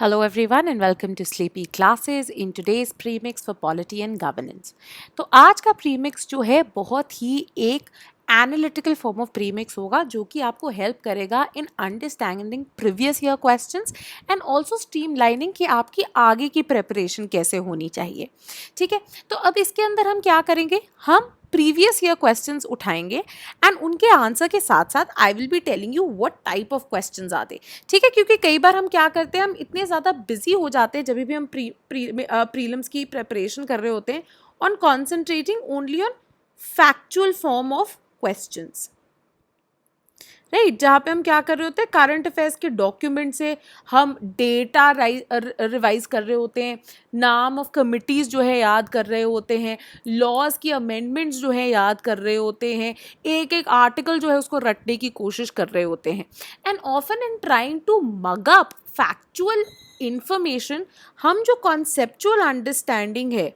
Hello everyone and welcome to Sleepy Classes in today's premix for Polity and Governance. तो आज का premix जो है बहुत ही एक एनालिटिकल फॉर्म ऑफ प्रीमिक्स होगा जो कि आपको हेल्प करेगा in understanding previous year questions and also streamlining कि आपकी आगे की प्रिपरेशन कैसे होनी चाहिए। ठीक है, तो अब इसके अंदर हम क्या करेंगे, हम प्रीवियस ईयर क्वेश्चंस उठाएंगे एंड उनके आंसर के साथ साथ I will be telling you what type of questions आते। ठीक है, क्योंकि कई बार हम क्या करते हैं, हम इतने ज़्यादा बिजी हो जाते हैं जब भी हम प्रीलिम्स की प्रिपरेशन कर रहे होते हैं on concentrating only on factual form of questions, right, जहाँ पे हम क्या कर रहे होते हैं, करंट अफेयर्स के डॉक्यूमेंट से हम डेटा रिवाइज कर रहे होते हैं, नाम ऑफ कमिटीज़ जो है याद कर रहे होते हैं, लॉज की अमेंडमेंट्स जो है याद कर रहे होते हैं, एक एक आर्टिकल जो है उसको रटने की कोशिश कर रहे होते हैं and often in trying to mug up factual information हम जो कॉन्सेप्चुअल अंडरस्टैंडिंग है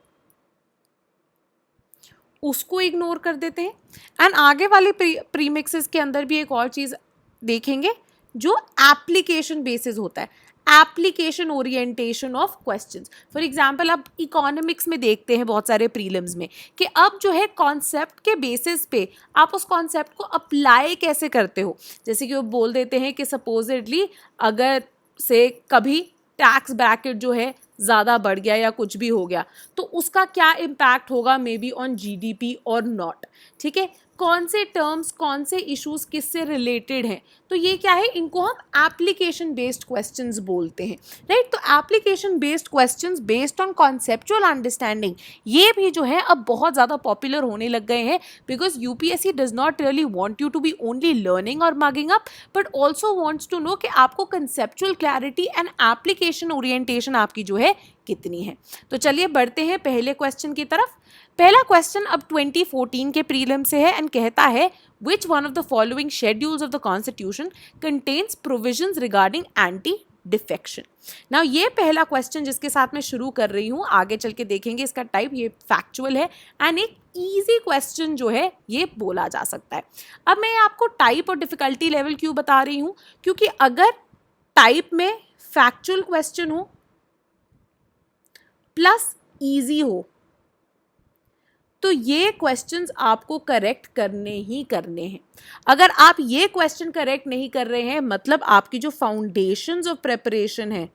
उसको इग्नोर कर देते हैं। एंड आगे वाले प्रीमिक्सेस के अंदर भी एक और चीज़ देखेंगे जो एप्लीकेशन बेसिस होता है, application orientation of questions. For example अब इकोनॉमिक्स में देखते हैं बहुत सारे प्रीलिम्स में कि अब जो है कॉन्सेप्ट के बेसिस पे आप उस कॉन्सेप्ट को अप्लाई कैसे करते हो। जैसे कि वो बोल देते हैं कि सपोजिटली अगर से कभी टैक्स ब्रैकेट जो है ज़्यादा बढ़ गया या कुछ भी हो गया तो उसका क्या इम्पैक्ट होगा मे बी ऑन जीडीपी और नॉट। ठीक है, कौन से टर्म्स कौन से इश्यूज किससे रिलेटेड हैं, तो ये क्या है, इनको हम एप्लीकेशन बेस्ड क्वेश्चंस बोलते हैं, राइट। तो application based questions based on conceptual understanding ये भी जो है अब बहुत ज़्यादा पॉपुलर होने लग गए हैं because UPSC does not really want you to be only learning और mugging up but also wants to know कि आपको conceptual clarity and application orientation आपकी जो है कितनी है। तो चलिए बढ़ते हैं पहले क्वेश्चन की तरफ। पहला क्वेश्चन अब 2014 के प्रीलिम से है एंड कहता है which one of the following schedules of the constitution contains provisions regarding anti defection. Now ये पहला क्वेश्चन जिसके साथ मैं शुरू कर रही हूँ, आगे चल के देखेंगे इसका टाइप, ये फैक्चुअल है एंड एक इजी क्वेश्चन जो है ये बोला जा सकता है। अब मैं आपको टाइप और डिफिकल्टी लेवल क्यों बता रही हूँ, क्योंकि अगर टाइप में फैक्चुअल क्वेश्चन हो प्लस इजी हो तो ये क्वेश्चंस आपको करेक्ट करने ही करने हैं। अगर आप ये क्वेश्चन करेक्ट नहीं कर रहे हैं मतलब आपकी जो फाउंडेशंस ऑफ प्रिपरेशन है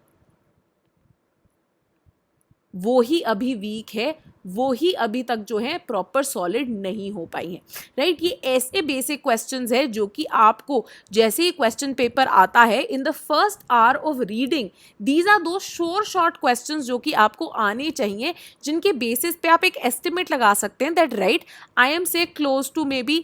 वो ही अभी वीक है, वो ही अभी तक जो है प्रॉपर सॉलिड नहीं हो पाई है, राइट। ये ऐसे बेसिक क्वेश्चंस है जो कि आपको जैसे ही क्वेश्चन पेपर आता है in the first hour of reading these are दो शॉर्ट क्वेश्चंस जो कि आपको आने चाहिए, जिनके बेसिस पे आप एक एस्टिमेट लगा सकते हैं that right I am say close to maybe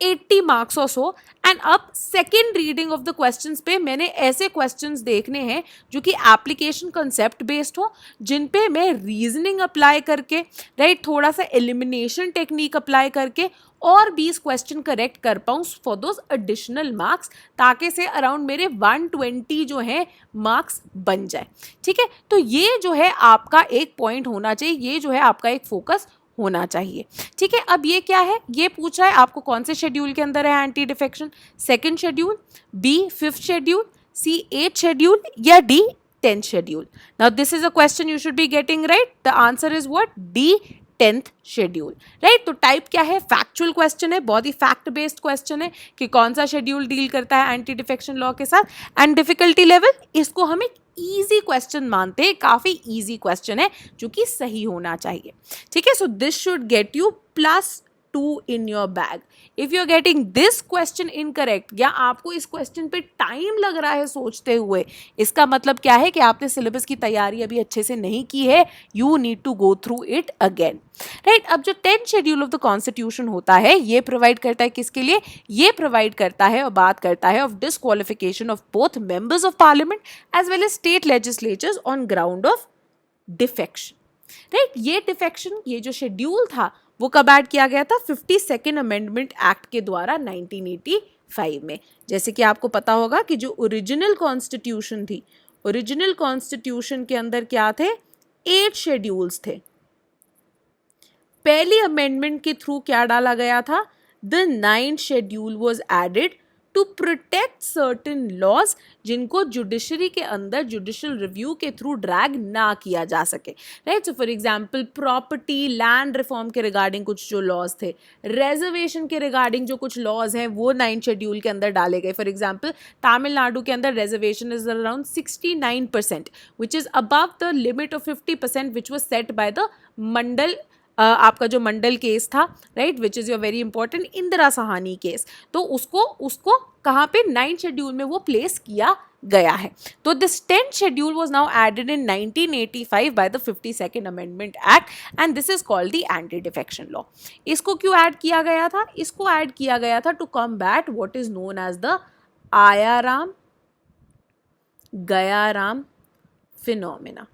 80 marks और सो। एंड अब second reading of the questions पे मैंने ऐसे क्वेश्चंस देखने हैं जो कि एप्लीकेशन कंसेप्ट बेस्ड हो, जिन पे मैं रीजनिंग अप्लाई करके, राइट, थोड़ा सा एलिमिनेशन टेक्निक अप्लाई करके और 20 क्वेश्चन करेक्ट कर पाऊँ फॉर दोज एडिशनल मार्क्स, ताकि से अराउंड मेरे 120 जो है मार्क्स बन जाए। ठीक है, तो ये जो है आपका एक पॉइंट होना चाहिए, ये जो है आपका एक फोकस होना चाहिए। ठीक है, अब ये क्या है, ये पूछ रहा है आपको कौन से शेड्यूल के अंदर है anti defection, second schedule, B fifth schedule, C eighth schedule या D 10th schedule. Now this is a question you should be getting right, the answer is what, D 10th schedule, right. तो type क्या है, factual question है, बहुत ही fact based question है कि कौन सा शेड्यूल डील करता है एंटी डिफेक्शन लॉ के साथ। एंड डिफिकल्टी लेवल इसको हम एक इजी क्वेश्चन मानते हैं, काफी इजी क्वेश्चन है जो कि सही होना चाहिए। ठीक है, so this should get you +2 in your bag. If you are getting this question incorrect या आपको इस क्वेश्चन पे टाइम लग रहा है सोचते हुए, इसका मतलब क्या है कि आपने सिलेबस की तैयारी अभी अच्छे से नहीं की है, you need to go through it again, right. अब जो 10th schedule of the constitution होता है ये प्रोवाइड करता है किसके लिए, ये प्रोवाइड करता है और बात करता है of disqualification of both members of parliament as well as state legislatures on ground of defection, right. ये डिफेक्शन, ये जो शेड्यूल था वो कब ऐड किया गया था, 52nd अमेंडमेंट एक्ट के द्वारा 1985 में। जैसे कि आपको पता होगा कि जो ओरिजिनल कॉन्स्टिट्यूशन थी, ओरिजिनल कॉन्स्टिट्यूशन के अंदर क्या थे, 8 शेड्यूल्स थे। पहली अमेंडमेंट के थ्रू क्या डाला गया था, the 9th schedule was added to protect certain laws जिनको जुडिशरी के अंदर जुडिशियल रिव्यू के थ्रू ड्रैग ना किया जा सके, right. So for example property land reform के रिगार्डिंग कुछ जो लॉज थे, रिजर्वेशन के रिगार्डिंग जो कुछ लॉज हैं वो 9th शेड्यूल के अंदर डाले गए। फॉर एग्जांपल तमिलनाडु के अंदर reservation is around 69% which is above the limit of 50% which was set by the Mandal आपका जो मंडल केस था, right, which is your very important Indira Sawhney case. तो उसको कहाँ पे 9th शेड्यूल में वो प्लेस किया गया है। तो this 10th schedule was now added in 1985 by the 52nd amendment act and this is called the anti defection law. इसको क्यों ऐड किया गया था? इसको ऐड किया गया था to combat what is known as the Aayaram Gayaram phenomena,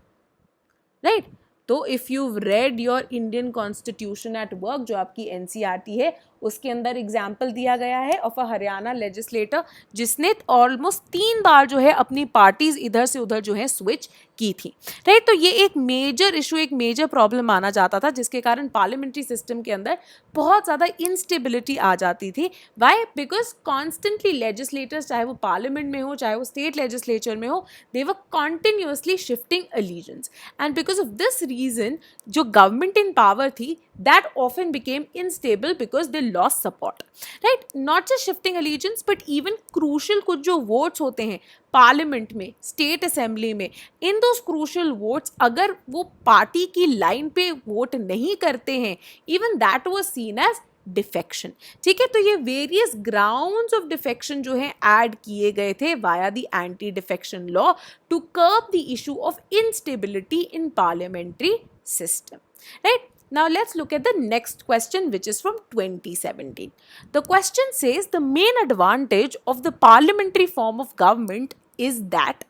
right. तो if you read your Indian constitution at work, जो आपकी NCERT है, उसके अंदर एग्जाम्पल दिया गया है ऑफ अ हरियाणा लेजिस्लेटर जिसने ऑलमोस्ट 3 बार जो है अपनी पार्टीज इधर से उधर जो है स्विच की थी, राइट। तो ये एक मेजर इशू, एक मेजर प्रॉब्लम माना जाता था जिसके कारण पार्लियामेंट्री सिस्टम के अंदर बहुत ज़्यादा इंस्टेबिलिटी आ जाती थी। वाई? बिकॉज कॉन्स्टेंटली लेजिस्लेटर्स, चाहे वो पार्लियामेंट में हो चाहे वो स्टेट लेजिस्लेचर में हो, they were continuously shifting allegiance and because of this reason जो गवर्नमेंट इन पावर थी that often became unstable because they lost support, right? Not just shifting allegiance but even crucial कुछ जो votes होते हैं parliament में, state assembly में, in those crucial votes अगर वो पार्टी की लाइन पे वोट नहीं करते हैं, even that was seen as defection, ठीक है। तो ये वेरियस ग्राउंड्स ऑफ डिफेक्शन जो है ऐड किए गए थे via the anti defection law to curb the issue of instability in parliamentary system, right. Now let's look at the next question which is from 2017. The question says the main advantage of the parliamentary form of government is that,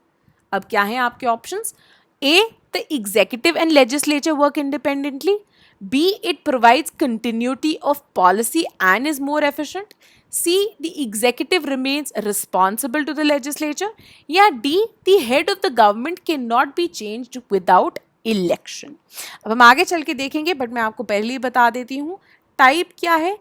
अब क्या हैं आपके options? A, the executive and legislature work independently. B, it provides continuity of policy and is more efficient. C, the executive remains responsible to the legislature. या D, the head of the government cannot be changed without election. अब हम आगे चल के देखेंगे but मैं आपको पहले ही बता देती हूँ टाइप क्या है।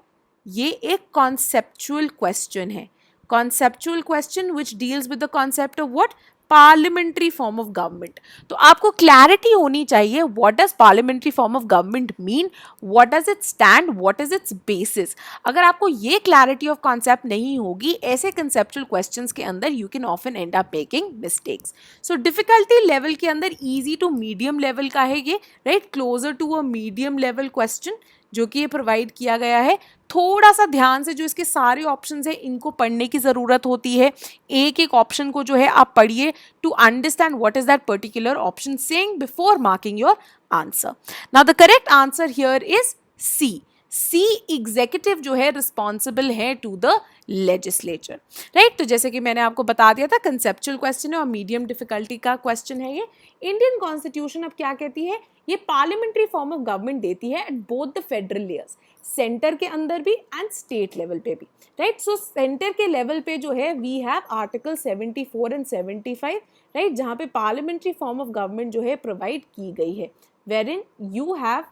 ये एक कॉन्सेप्चुअल क्वेश्चन है, conceptual question which deals with the concept of what parliamentary form of government. तो आपको क्लैरिटी होनी चाहिए what does parliamentary form of government mean, what does it stand, what is it's basis. अगर आपको ये clarity of concept नहीं होगी, ऐसे कंसेप्चुअल क्वेश्चंस के अंदर you can often end up making mistakes. So difficulty level के अंदर इजी टू मीडियम लेवल का है ये, right, closer to a medium level question जो कि ये प्रोवाइड किया गया है। थोड़ा सा ध्यान से जो इसके सारे ऑप्शंस हैं इनको पढ़ने की ज़रूरत होती है, एक एक ऑप्शन को जो है आप पढ़िए to understand what is that particular option saying before marking your answer. Now the correct answer here is C. C, executive जो है रिस्पॉन्सिबल है टू द लेजिस्लेचर, राइट। तो जैसे कि मैंने आपको बता दिया था कंसेप्चुअल क्वेश्चन है और मीडियम डिफिकल्टी का क्वेश्चन है ये। इंडियन कॉन्स्टिट्यूशन अब क्या कहती है, ये पार्लियामेंट्री फॉर्म ऑफ गवर्नमेंट देती है at both the federal layers, centre के अंदर भी एंड स्टेट लेवल पे भी, राइट। सो सेंटर के लेवल पे जो है we have article 74 and 75, right, जहाँ पे पार्लियामेंट्री फॉर्म ऑफ गवर्नमेंट जो है प्रोवाइड की गई है, wherein you have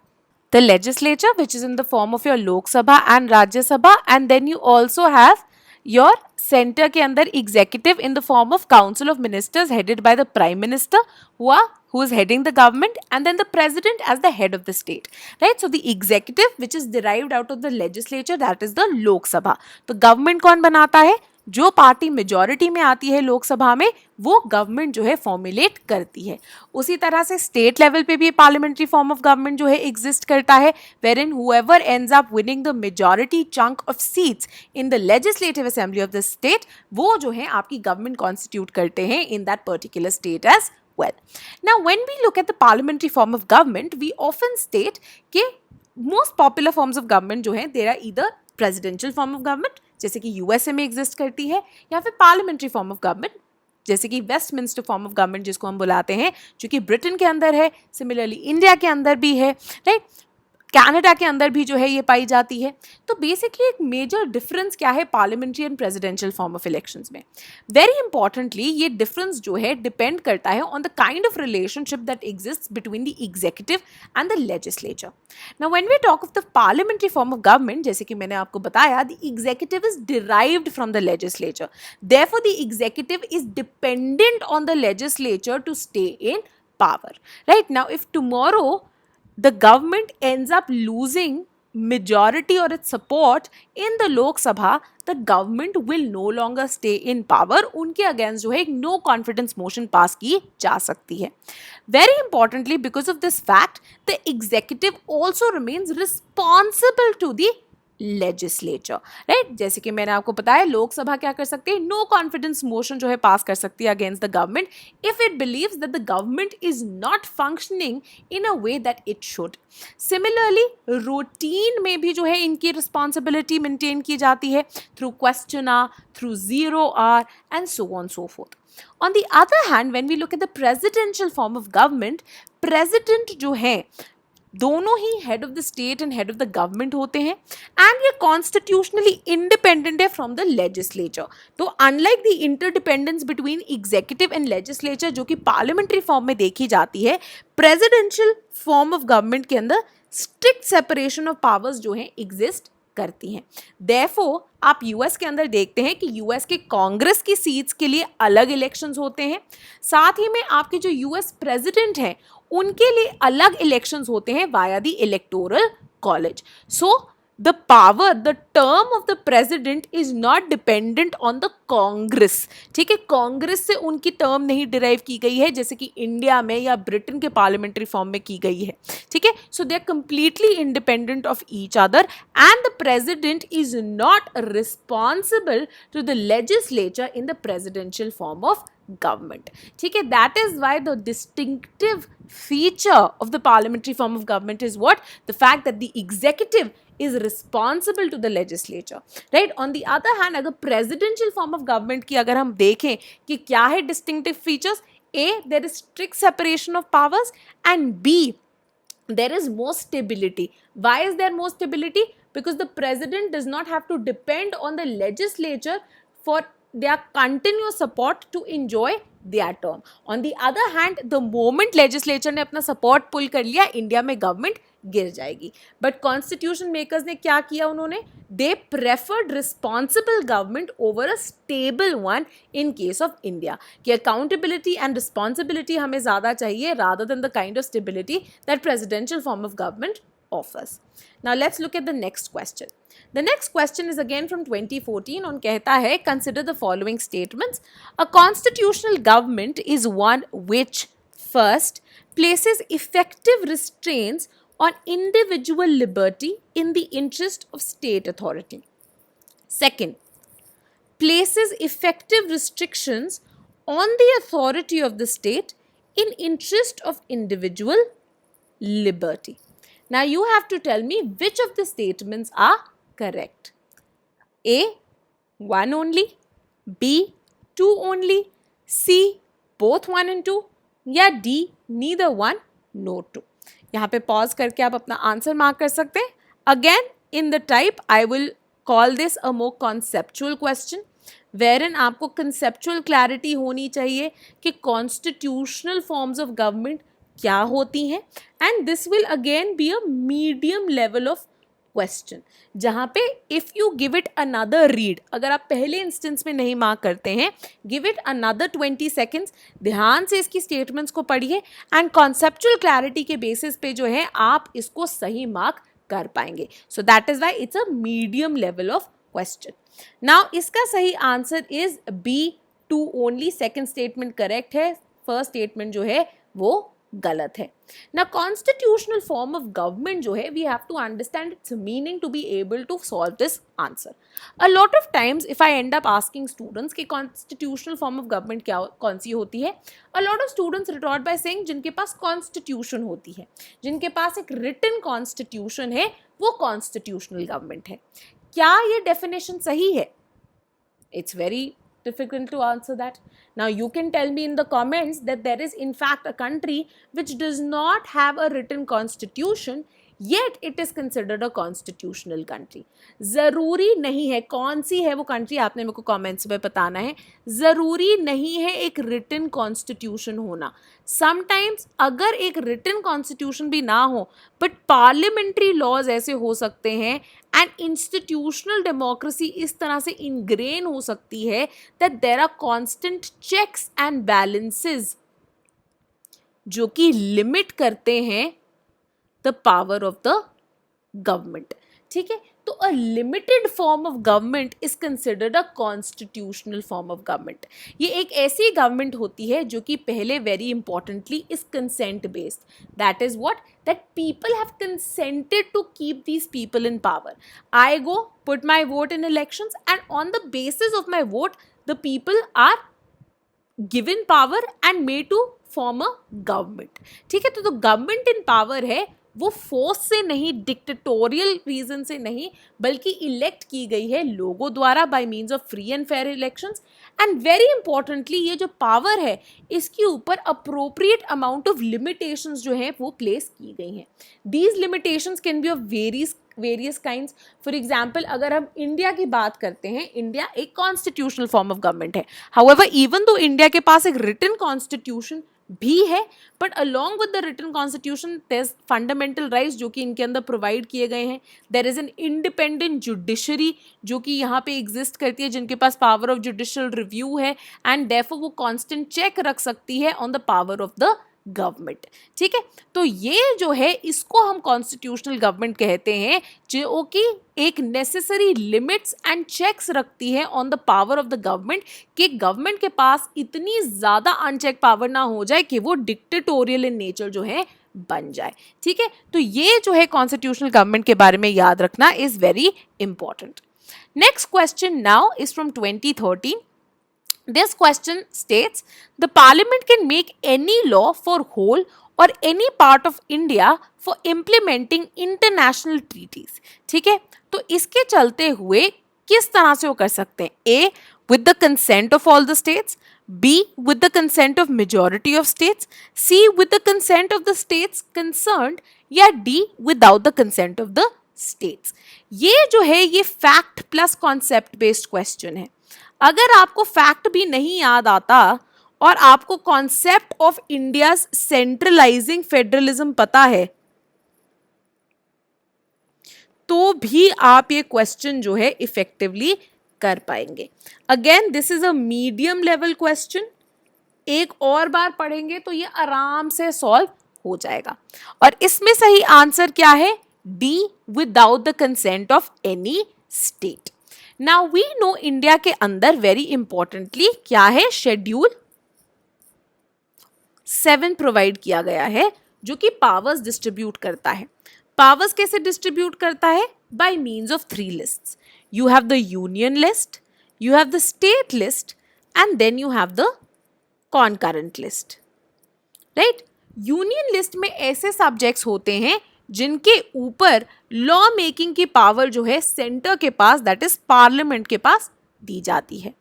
the legislature which is in the form of your Lok Sabha and Rajya Sabha, and then you also have your center के अंदर executive in the form of council of ministers headed by the prime minister who is heading the government, and then the president as the head of the state, right. So the executive which is derived out of the legislature, that is the Lok Sabha. तो government कौन बनाता है, जो party majority में आती है लोकसभा में वो गवर्नमेंट जो है फॉर्मुलेट करती है। उसी तरह से स्टेट लेवल पे भी पार्लियामेंट्री फॉर्म ऑफ गवर्नमेंट जो है एग्जिस्ट करता है, wherein whoever ends up winning the majority chunk of seats in the legislative assembly of the state, वो जो है आपकी गवर्नमेंट कॉन्स्टिट्यूट करते हैं in that particular state as well. Now when we look at the parliamentary form of government, we often state कि most popular forms of government जो हैं there are either presidential form of government जैसे कि USA में exist करती है, या फिर पार्लियामेंट्री फॉर्म ऑफ गवर्नमेंट जैसे कि वेस्टमिंस्टर फॉर्म ऑफ गवर्नमेंट जिसको हम बुलाते हैं, जो कि ब्रिटेन के अंदर है, सिमिलरली इंडिया के अंदर भी है, राइट। कनाडा के अंदर भी जो है ये पाई जाती है। तो बेसिकली एक मेजर डिफरेंस क्या है parliamentary and presidential form of elections में? वेरी इंपॉर्टेंटली ये डिफरेंस जो है डिपेंड करता है on the kind of relationship that exists between the executive and the legislature. Now when we talk of the parliamentary form of government, जैसे कि मैंने आपको बताया, the executive is derived from the legislature, therefore the executive is dependent on the legislature to stay in power. Right now, if tomorrow the government ends up losing majority or its support in the Lok Sabha, the government will no longer stay in power. उनके against जो है एक no confidence motion pass की जा सकती है. Very importantly, because of this fact, the executive also remains responsible to the legislature, right. जैसे कि मैंने आपको बताया लोकसभा क्या कर सकती है, नो कॉन्फिडेंस मोशन जो है पास कर सकती है against the government if it believes that the government is not functioning in a way that it should. Similarly routine में भी जो है इनकी रिस्पॉन्सिबिलिटी मेंटेन की जाती है through question hour, through zero hour and so on so forth. On the other hand, when we look at the presidential form of government, president जो है दोनों ही head of the state and head of the government होते हैं and ये constitutionally independent है from the legislature. तो unlike the interdependence between executive and legislature जो कि पार्लियामेंट्री फॉर्म में देखी जाती है, प्रेसिडेंशियल फॉर्म ऑफ गवर्नमेंट के अंदर स्ट्रिक्ट सेपरेशन ऑफ पावर्स जो है एग्जिस्ट करती हैं. देयरफॉर आप यूएस के अंदर देखते हैं कि यूएस के कांग्रेस की सीट्स के लिए अलग इलेक्शंस होते हैं, साथ ही में आपके जो यूएस प्रेसिडेंट हैं उनके लिए अलग इलेक्शंस होते हैं via the electoral college. So the power, the term of the president is not dependent on the Congress. ठीक है, कांग्रेस से उनकी टर्म नहीं डिराइव की गई है जैसे कि इंडिया में या ब्रिटेन के पार्लियामेंट्री फॉर्म में की गई है. ठीक है, so they are completely independent of each other and the president is not responsible to the legislature in the presidential form of government. ठीक है, that is why the distinctive feature of the parliamentary form of government is what? The fact that the executive is responsible to the legislature, right? On the other hand, अगर presidential form of government की अगर हम देखें कि क्या है distinctive features, A, there is strict separation of powers and B, there is more stability. Why is there more stability? Because the president does not have to depend on the legislature for their continuous support to enjoy their term. On the other hand, the moment legislature ने अपना support pull कर लिया, India में government गिर जाएगी. But constitution makers ने क्या किया, उन्होंने they preferred responsible government over a stable one in case of India. कि अकाउंटेबिलिटी एंड रिस्पॉन्सिबिलिटी हमें ज़्यादा चाहिए rather than the kind of stability that presidential form of government offers. Now let's look at the next question. The next question is again from 2014 on कहता है consider the following statements. A constitutional government is one which first places effective restraints on individual liberty in the interest of state authority. Second, places effective restrictions on the authority of the state in interest of individual liberty. Now you have to tell me which of the statements are correct. A, one only, B, two only, C, both one and two, या D, neither one, no two. यहाँ पे pause करके आप अपना answer mark कर सकते हैं. Again, in the type, I will call this a more conceptual question, wherein आपको conceptual clarity होनी चाहिए कि constitutional forms of government क्या होती हैं and this will again be a medium level of question जहाँ पे if you give it another read, अगर आप पहले इंस्टेंस में नहीं मार्क करते हैं, गिव इट अनदर 20 सेकेंड्स, ध्यान से इसकी स्टेटमेंट्स को पढ़िए एंड कॉन्सेप्चुअल क्लैरिटी के बेसिस पे जो है आप इसको सही मार्क कर पाएंगे. So that is why it's a medium level of question. Now इसका सही answer is B, two only. Second statement correct है, फर्स्ट स्टेटमेंट जो है वो गलत है. ना कॉन्स्टिट्यूशनल फॉर्म ऑफ गवर्नमेंट जो है we have to understand its meaning to be able to solve this answer. A lot of times if I end up asking students कि कॉन्स्टिट्यूशनल फॉर्म ऑफ गवर्नमेंट क्या कौन सी होती है, a lot of students retort by saying जिनके पास constitution होती है, जिनके पास एक रिटन कॉन्स्टिट्यूशन है, वो कॉन्स्टिट्यूशनल गवर्नमेंट है. क्या ये डेफिनेशन सही है? It's very difficult to answer that. Now you can tell me in the comments that there is in fact a country which does not have a written constitution, yet it is considered a constitutional country. जरूरी नहीं है, कौन सी है वो country आपने मेरे को comments में बताना है। जरूरी नहीं है एक रिटन कॉन्स्टिट्यूशन होना। समटाइम्स अगर एक रिटन कॉन्स्टिट्यूशन भी ना हो बट पार्लियामेंट्री लॉज ऐसे हो सकते हैं एंड इंस्टीट्यूशनल डेमोक्रेसी इस तरह से इनग्रेन हो सकती है that there are constant checks and balances जो कि लिमिट करते हैं the power of the government. ठीक है, तो a limited form of government is considered a constitutional form of government. ये एक ऐसी गवर्नमेंट होती है जो कि पहले very importantly is consent based, that is what, that people have consented to keep these people in power. I go put my vote in elections and on the basis of my vote the people are given power and made to form a government. ठीक है, तो government in power है वो force से नहीं, dictatorial reason से नहीं, बल्कि इलेक्ट की गई है लोगों द्वारा by means of free and fair elections. And very importantly ये जो पावर है इसके ऊपर अप्रोप्रिएट अमाउंट ऑफ लिमिटेशंस जो है वो प्लेस की गई हैं। These limitations can be of various kinds. For example अगर हम इंडिया की बात करते हैं, इंडिया एक कॉन्स्टिट्यूशनल फॉर्म ऑफ गवर्नमेंट है। हाउएवर इवन दो इंडिया के पास एक रिटन कॉन्स्टिट्यूशन भी है but along with the written constitution there is fundamental rights जो कि इनके अंदर प्रोवाइड किए गए हैं। There is an independent judiciary जो कि यहाँ पे एग्जिस्ट करती है, जिनके पास पावर ऑफ जुडिशियल रिव्यू है एंड देयरफॉर वो कांस्टेंट चेक रख सकती है on the power of the government. ठीक है, तो ये जो है इसको हम कॉन्स्टिट्यूशनल गवर्नमेंट कहते हैं जो कि एक नेसेसरी लिमिट्स एंड चेक्स रखती है on the power of the government कि गवर्नमेंट के पास इतनी ज़्यादा अनचेक पावर ना हो जाए कि वो डिक्टेटोरियल इन नेचर जो है बन जाए। ठीक है, तो ये जो है कॉन्स्टिट्यूशनल गवर्नमेंट के बारे में याद रखना is very important. Next question now is from 2013. This question states the parliament can make any law for whole or any part of India for implementing international treaties. ठीक है, तो इसके चलते हुए किस तरह से वो कर सकते हैं? A, with the consent of all the states, B, with the consent of majority of states, C, with the consent of the states concerned, या D, without the consent of the states. ये जो है ये fact plus concept based question है। अगर आपको fact भी नहीं याद आता और आपको concept of India centralising federalism पता है तो भी आप ये क्वेश्चन जो है इफेक्टिवली कर पाएंगे। Again this is a medium level question, एक और बार पढ़ेंगे तो ये आराम से सॉल्व हो जाएगा। और इसमें सही आंसर क्या है? D, without the consent of any state. Now we know India के अंदर वेरी इंपॉर्टेंटली क्या है? शेड्यूल 7 प्रोवाइड किया गया है जो कि पावर्स डिस्ट्रीब्यूट करता है। पावर्स कैसे डिस्ट्रीब्यूट करता है? Bye means of 3 lists. You have the union list, you have the state list, and then you have the concurrent list, right? Union list में ऐसे सब्जेक्ट्स होते हैं जिनके ऊपर लॉ मेकिंग की पावर जो है सेंटर के पास, दैट इज पार्लियामेंट के पास दी जाती है।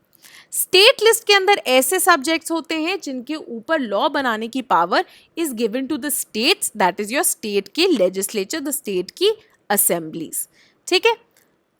स्टेट लिस्ट के अंदर ऐसे सब्जेक्ट्स होते हैं जिनके ऊपर लॉ बनाने की power is given to the states, that is your state की लेजिस्लेचर, द स्टेट की असेंबलीज, ठीक है।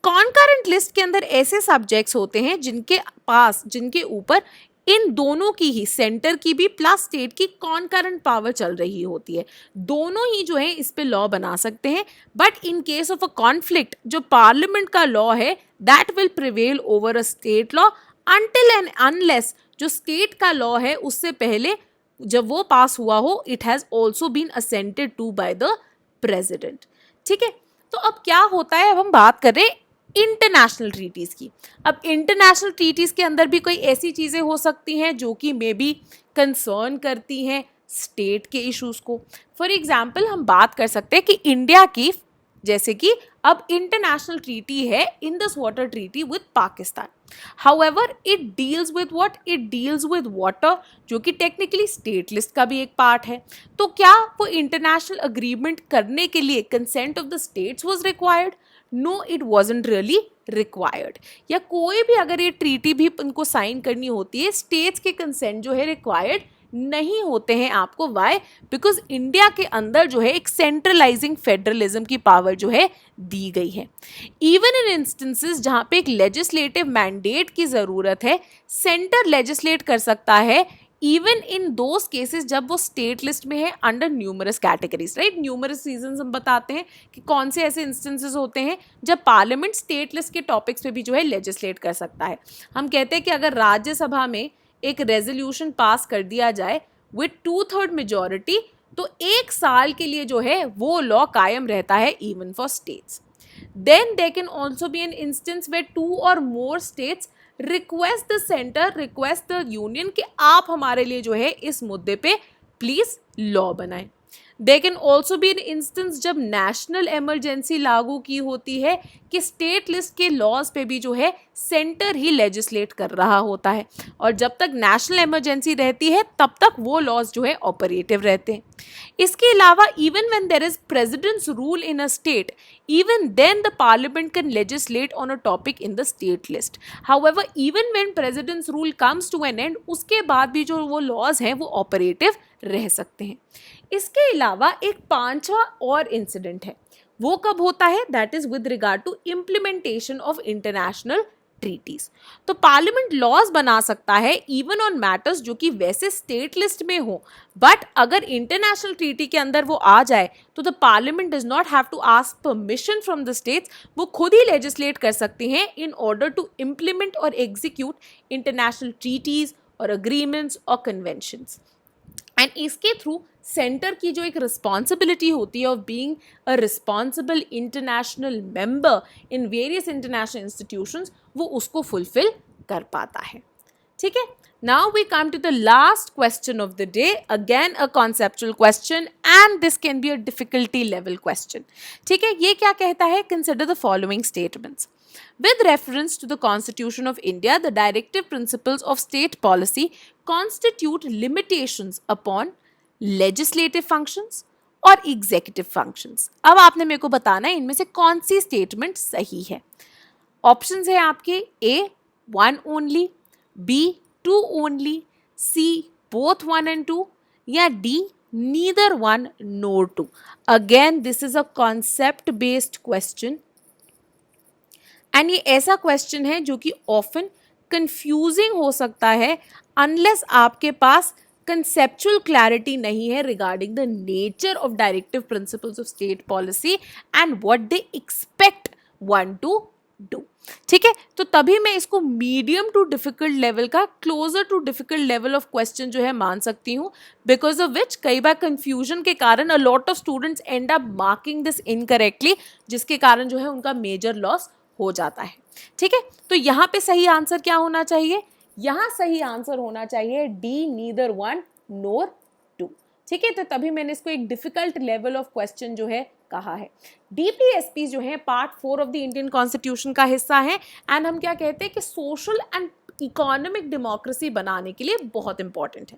कॉन्करेंट लिस्ट के अंदर ऐसे सब्जेक्ट्स होते हैं जिनके ऊपर इन दोनों की ही, सेंटर की भी प्लस स्टेट की कॉन्करेंट पावर चल रही होती है। दोनों ही जो है इस पे लॉ बना सकते हैं, but in case of a conflict जो पार्लियामेंट का लॉ है that will prevail over a state law until and unless जो स्टेट का लॉ है उससे पहले जब वो पास हुआ हो it has also been assented to by the president, ठीक है। तो अब क्या होता है, अब हम बात कर रहे हैं इंटरनेशनल ट्रीटीज़ की। अब इंटरनेशनल ट्रीटीज़ के अंदर भी कोई ऐसी चीज़ें हो सकती हैं जो कि मे बी कंसर्न करती हैं स्टेट के इश्यूज़ को। फॉर एग्जांपल हम बात कर सकते हैं कि इंडिया की, जैसे कि अब इंटरनेशनल ट्रीटी है Indus water treaty with Pakistan. However it deals with what, it deals with water जो कि टेक्निकली स्टेट लिस्ट का भी एक पार्ट है। तो क्या वो इंटरनेशनल अग्रीमेंट करने के लिए consent of the states was required? No, it wasn't really required. या कोई भी अगर ये ट्रीटी भी उनको साइन करनी होती है, स्टेट्स के कंसेंट जो है रिक्वायर्ड नहीं होते हैं आपको। वाई? बिकॉज इंडिया के अंदर जो है एक सेंट्रलाइजिंग फेडरलिज्म की पावर जो है दी गई है। इवन इन इंस्टेंसेस जहां पे एक लेजिस्लेटिव मैंडेट की जरूरत है, सेंटर लेजिस्लेट कर सकता है इवन इन दोज केसेस जब वो स्टेट लिस्ट में है under numerous categories, right. Numerous reasons हम बताते हैं कि कौन से ऐसे इंस्टेंसेस होते हैं जब पार्लियामेंट स्टेट लिस्ट के टॉपिक्स पे भी जो है लेजिस्लेट कर सकता है। हम कहते हैं कि अगर राज्यसभा में एक रेजोल्यूशन पास कर दिया जाए विथ 2/3 मेजोरिटी, तो 1 साल के लिए जो है वो लॉ कायम रहता है even for states. Then there can also be an instance where 2 or more states request the center, request the union कि आप हमारे लिए जो है इस मुद्दे पे प्लीज लॉ बनाएं। There can also be an instance जब नेशनल इमरजेंसी लागू की होती है कि स्टेट लिस्ट के लॉज पे भी जो है सेंटर ही लेजिस्लेट कर रहा होता है, और जब तक नेशनल इमरजेंसी रहती है तब तक वो लॉज जो है ऑपरेटिव रहते हैं। इसके अलावा even when there is president's rule in a state, even then the parliament can legislate on a topic in the state list. However, even when president's rule comes to an end, उसके बाद भी जो वो laws हैं वो operative रह सकते हैं। इसके अलावा एक 5वां और इंसिडेंट है, वो कब होता है? That is with regard to implementation of international treaties. तो पार्लियामेंट लॉज बना सकता है इवन ऑन मैटर्स जो कि वैसे स्टेट लिस्ट में हो, बट अगर इंटरनेशनल ट्रीटी के अंदर वो आ जाए तो the parliament does not have to ask permission from the states, वो खुद ही लेजिस्लेट कर सकती हैं इन ऑर्डर टू इम्प्लीमेंट और एग्जीक्यूट इंटरनेशनल ट्रीटीज और अग्रीमेंट्स और कन्वेंशंस। एंड इसके थ्रू सेंटर की जो एक रिस्पॉन्सिबिलिटी होती है of being a responsible international member in various international institutions, वो उसको फुलफिल कर पाता है। ठीक है, now we come to the last question of the day, again a conceptual question and this can be a difficulty level question. ठीक है, ये क्या कहता है? Consider the following statements. With reference to the Constitution of India, the directive principles of state policy constitute limitations upon legislative functions और executive functions। अब आपने मेरे को बताना है इनमें से कौन सी स्टेटमेंट सही है। ऑप्शंस है आपके A 1 only, B 2 only, C both 1 and 2, या D neither 1 nor 2। Again, this is a concept based question and ये ऐसा क्वेश्चन है जो कि ऑफन कंफ्यूजिंग हो सकता है अनलेस आपके पास कंसेप्चुअल क्लैरिटी नहीं है regarding the nature of directive principles of state policy and what they expect one to do. ठीक है, तो तभी मैं इसको मीडियम टू डिफिकल्ट लेवल का, closer to difficult level of question जो है मान सकती हूँ, बिकॉज ऑफ विच कई बार कंफ्यूजन के कारण अ lot of students and up marking this incorrectly, जिसके कारण जो है उनका मेजर लॉस हो जाता है। ठीक है, तो यहां पे सही आंसर क्या होना चाहिए? यहां सही आंसर होना चाहिए डी नीदर 1 नोर 2। ठीक है, तो तभी मैंने इसको एक डिफिकल्ट लेवल ऑफ क्वेश्चन जो है कहा है। डीपीएसपी जो है part 4 of the Indian constitution का हिस्सा है एंड हम क्या कहते हैं कि सोशल एंड इकोनॉमिक डेमोक्रेसी बनाने के लिए बहुत इंपॉर्टेंट है।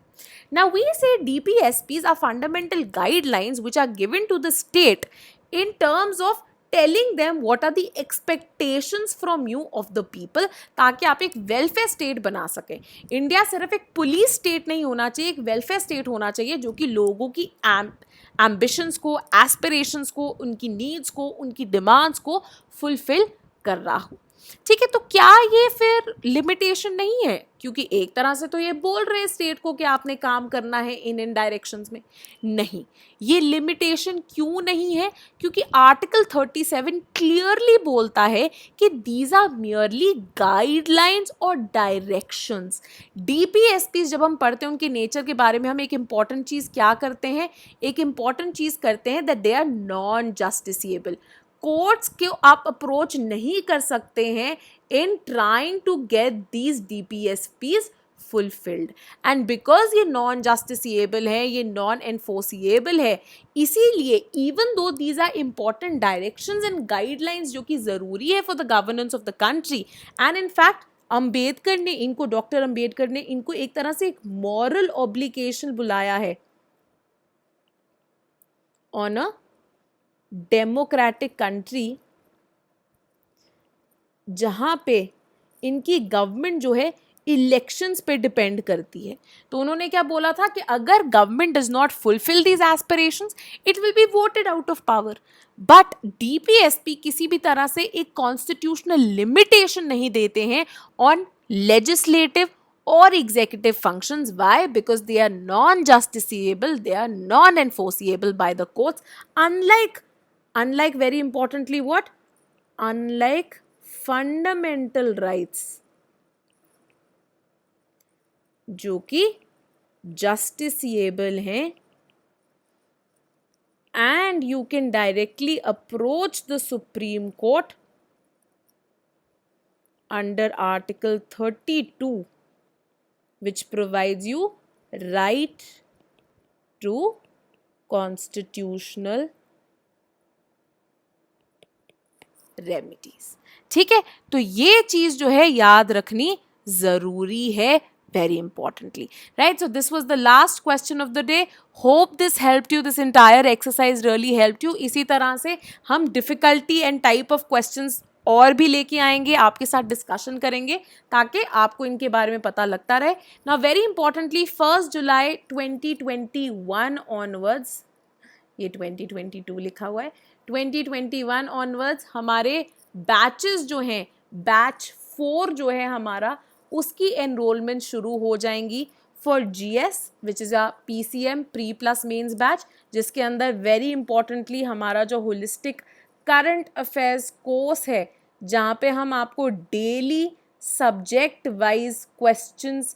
Now we say DPSPs are fundamental guidelines which are given to the state in terms of telling them what are the expectations from you of the people, ताकि आप एक welfare state बना सकें। इंडिया सिर्फ एक police state नहीं होना चाहिए, एक वेलफेयर स्टेट होना चाहिए जो कि लोगों की एम्बिशंस को, एस्पिरेशंस को, उनकी नीड्स को, उनकी डिमांड्स को फुलफिल कर रहा हो। ठीक है, तो क्या ये फिर लिमिटेशन नहीं है? क्योंकि एक तरह से तो ये बोल रहे हैं स्टेट को कि आपने काम करना है इन डायरेक्शंस में। नहीं, ये लिमिटेशन क्यों नहीं है? क्योंकि आर्टिकल 37 क्लियरली बोलता है कि दीज आर मियरली गाइडलाइंस और डायरेक्शंस। डीपीएसपी जब हम पढ़ते हैं उनके नेचर के बारे में, हम एक इंपॉर्टेंट चीज़ क्या करते हैं? एक इंपॉर्टेंट चीज़ करते हैं that they are non justiciable. Courts को आप अप्रोच नहीं कर सकते हैं in trying to get these DPSPs fulfilled, and because ये नॉन जस्टिसिएबल है, ये नॉन एनफोर्सिएबल है, इसीलिए even though these are important directions and guidelines जो कि ज़रूरी है for the governance of the country, and in fact Ambedkar ने इनको, डॉक्टर अम्बेडकर ने इनको एक तरह से एक मॉरल ऑब्लिगेशन बुलाया है ऑन अ डेमोक्रेटिक कंट्री, जहां पे इनकी गवर्नमेंट जो है इलेक्शंस पे डिपेंड करती है। तो उन्होंने क्या बोला था कि अगर government does not fulfil these aspirations it will be voted out of power. But DPSP किसी भी तरह से एक कॉन्स्टिट्यूशनल लिमिटेशन नहीं देते हैं ऑन लेजिस्लेटिव और executive functions. Why? Because they are non justiciable, they are non enforceable by the courts, unlike very importantly what? Unlike fundamental rights जो कि जस्टिसिएबल हैं, and you can directly approach the Supreme Court under Article 32, which provides you right to constitutional remedies। ठीक है, तो ये चीज जो है याद रखनी जरूरी है, very importantly, right? So this was the last question of the day. Hope this helped you, this entire exercise really helped you। इसी तरह से हम difficulty and type of questions और भी लेके आएंगे, आपके साथ डिस्कशन करेंगे ताकि आपको इनके बारे में पता लगता रहे। Now very importantly 1 जुलाई 2021 onwards, ये 2022 लिखा हुआ है, 2021 ऑनवर्ड्स हमारे बैचेस जो हैं, बैच 4 जो है हमारा, उसकी एनरोलमेंट शुरू हो जाएंगी for GS which is a PCM pre plus mains batch, जिसके अंदर वेरी इंपॉर्टेंटली हमारा जो होलिस्टिक करंट अफेयर्स कोर्स है, जहाँ पे हम आपको daily subject wise questions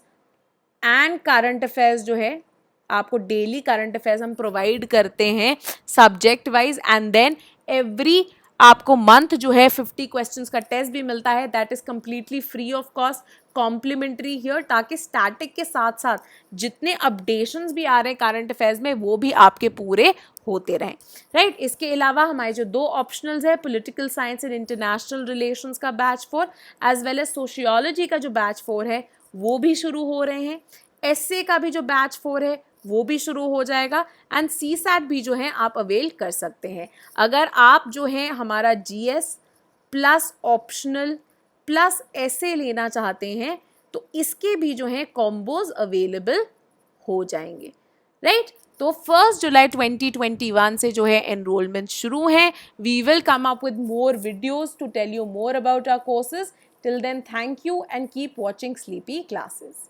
and current affairs जो है, आपको डेली करंट अफेयर्स हम प्रोवाइड करते हैं subject wise, and then every आपको मंथ जो है 50 क्वेश्चंस का टेस्ट भी मिलता है, that is completely free of cost, complimentary here, ताकि स्टैटिक के साथ साथ जितने अपडेशंस भी आ रहे हैं करंट अफेयर्स में वो भी आपके पूरे होते रहें, राइट। इसके अलावा हमारे जो 2 ऑप्शनल्स है, political science and international relations का batch 4 as well as sociology का जो बैच 4 है वो भी शुरू हो रहे हैं, एसए का भी जो बैच 4 है वो भी शुरू हो जाएगा, एंड सीसैट भी जो है आप अवेल कर सकते हैं। अगर आप जो है हमारा GS plus optional plus SA लेना चाहते हैं तो इसके भी जो है कॉम्बोज अवेलेबल हो जाएंगे, राइट। तो 1 जुलाई 2021 से जो है एनरोलमेंट शुरू है। We will come up with more videos to tell you more about our courses. Till then thank you and keep watching sleepy classes.